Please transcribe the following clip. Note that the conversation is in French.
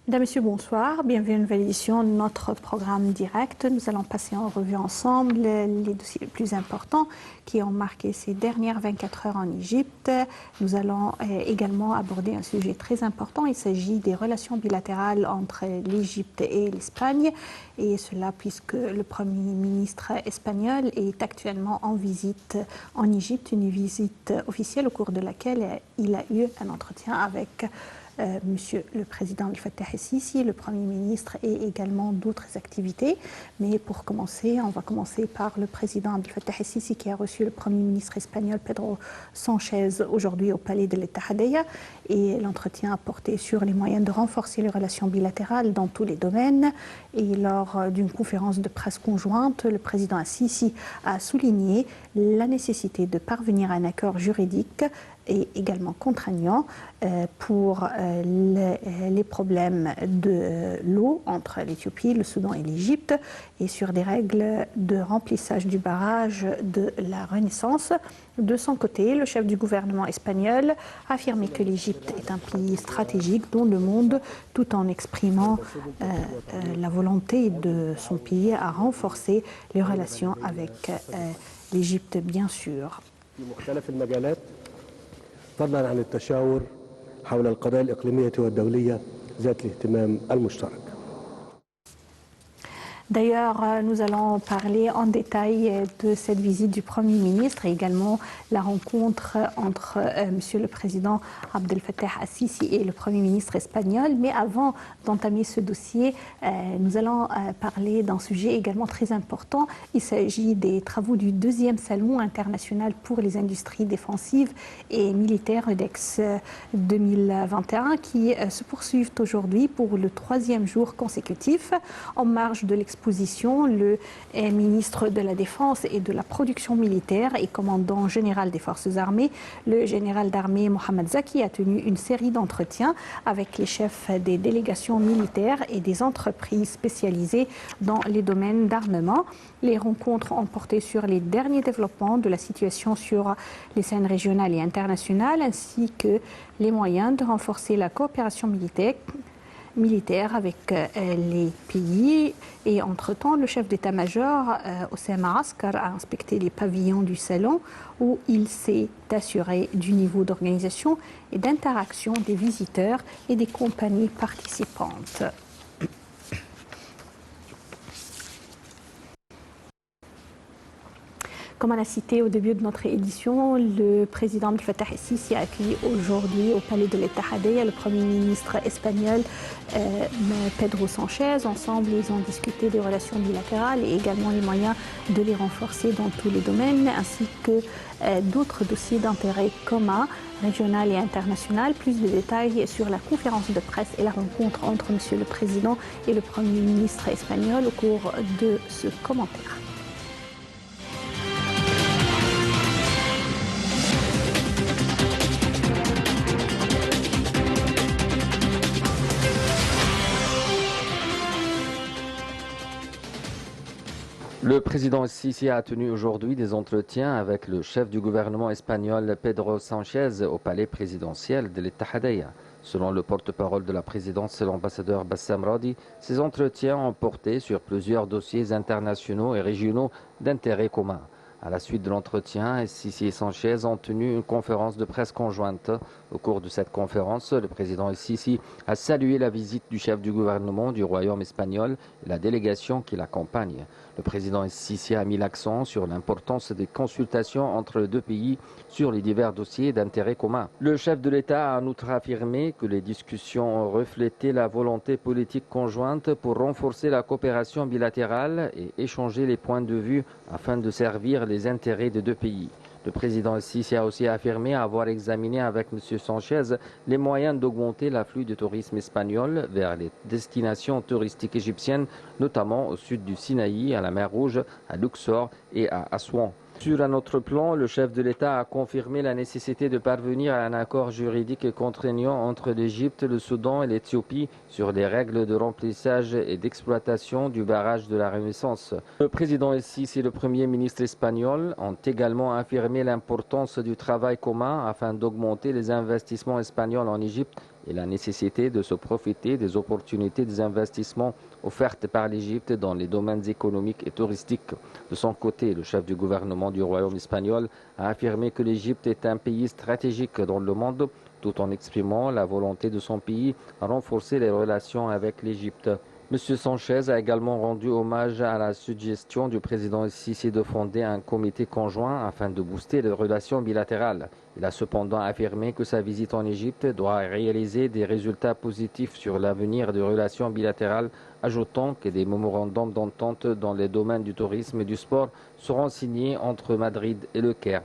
Mesdames, Messieurs, bonsoir. Bienvenue à une nouvelle édition de notre programme direct. Nous allons passer en revue ensemble les dossiers les plus importants qui ont marqué ces dernières 24 heures en Égypte. Nous allons également aborder un sujet très important. Il s'agit des relations bilatérales entre l'Égypte et l'Espagne. Et cela puisque le Premier ministre espagnol est actuellement en visite en Égypte, une visite officielle au cours de laquelle il a eu un entretien avec Monsieur le Président Abdel Fattah el-Sisi, le Premier ministre et également d'autres activités. Mais pour commencer, on va commencer par le Président Abdel Fattah el-Sisi qui a reçu le Premier ministre espagnol Pedro Sanchez aujourd'hui au Palais de l'Etihadiyya. Et l'entretien a porté sur les moyens de renforcer les relations bilatérales dans tous les domaines. Et lors d'une conférence de presse conjointe, le Président el-Sisi a souligné la nécessité de parvenir à un accord juridique et également contraignant pour les problèmes de l'eau entre l'Éthiopie, le Soudan et l'Égypte et sur des règles de remplissage du barrage de la Renaissance. De son côté, le chef du gouvernement espagnol a affirmé que l'Égypte est un pays stratégique dans le monde tout en exprimant la volonté de son pays à renforcer les relations avec l'Égypte, bien sûr. فضلا عن التشاور حول القضايا الإقليمية والدولية ذات الاهتمام المشترك. D'ailleurs, nous allons parler en détail de cette visite du Premier ministre et également la rencontre entre Monsieur le Président Abdel Fattah el-Sisi et le Premier ministre espagnol. Mais avant d'entamer ce dossier, nous allons parler d'un sujet également très important. Il s'agit des travaux du deuxième salon international pour les industries défensives et militaires EDEX 2021 qui se poursuivent aujourd'hui pour le troisième jour consécutif. En marge de l'exposition, le ministre de la Défense et de la Production militaire et commandant général des Forces armées, le général d'armée Mohamed Zaki, a tenu une série d'entretiens avec les chefs des délégations militaires et des entreprises spécialisées dans les domaines d'armement. Les rencontres ont porté sur les derniers développements de la situation sur les scènes régionales et internationales ainsi que les moyens de renforcer la coopération militaire avec les pays. Et entre-temps, le chef d'état-major, Osama Askar, a inspecté les pavillons du salon où il s'est assuré du niveau d'organisation et d'interaction des visiteurs et des compagnies participantes. Comme on l'a cité au début de notre édition, le président Abdel Fattah el-Sisi a accueilli aujourd'hui au Palais de l'Etihadiyya le Premier ministre espagnol Pedro Sanchez. Ensemble, ils ont discuté des relations bilatérales et également les moyens de les renforcer dans tous les domaines, ainsi que d'autres dossiers d'intérêt commun, régional et international. Plus de détails sur la conférence de presse et la rencontre entre Monsieur le Président et le Premier ministre espagnol au cours de ce commentaire. Le président el-Sisi a tenu aujourd'hui des entretiens avec le chef du gouvernement espagnol Pedro Sanchez au palais présidentiel de l'Etihadiyya. Selon le porte-parole de la présidence, l'ambassadeur Bassam Radi, ces entretiens ont porté sur plusieurs dossiers internationaux et régionaux d'intérêt commun. À la suite de l'entretien, el-Sisi et Sanchez ont tenu une conférence de presse conjointe. Au cours de cette conférence, le président el-Sisi a salué la visite du chef du gouvernement du royaume espagnol et la délégation qui l'accompagne. Le président el-Sisi a mis l'accent sur l'importance des consultations entre les deux pays sur les divers dossiers d'intérêt commun. Le chef de l'État a en outre affirmé que les discussions ont reflété la volonté politique conjointe pour renforcer la coopération bilatérale et échanger les points de vue afin de servir les intérêts des deux pays. Le président el-Sisi a aussi affirmé avoir examiné avec M. Sanchez les moyens d'augmenter l'afflux du tourisme espagnol vers les destinations touristiques égyptiennes, notamment au sud du Sinaï, à la mer Rouge, à Luxor et à Assouan. Sur un autre plan, le chef de l'État a confirmé la nécessité de parvenir à un accord juridique contraignant entre l'Égypte, le Soudan et l'Éthiopie sur les règles de remplissage et d'exploitation du barrage de la Renaissance. Le président el-Sisi et le Premier ministre espagnol ont également affirmé l'importance du travail commun afin d'augmenter les investissements espagnols en Égypte et la nécessité de se profiter des opportunités des investissements offertes par l'Égypte dans les domaines économiques et touristiques. De son côté, le chef du gouvernement du Royaume espagnol a affirmé que l'Égypte est un pays stratégique dans le monde, tout en exprimant la volonté de son pays à renforcer les relations avec l'Égypte. M. Sanchez a également rendu hommage à la suggestion du président Sisi de fonder un comité conjoint afin de booster les relations bilatérales. Il a cependant affirmé que sa visite en Égypte doit réaliser des résultats positifs sur l'avenir des relations bilatérales, ajoutant que des mémorandums d'entente dans les domaines du tourisme et du sport seront signés entre Madrid et Le Caire.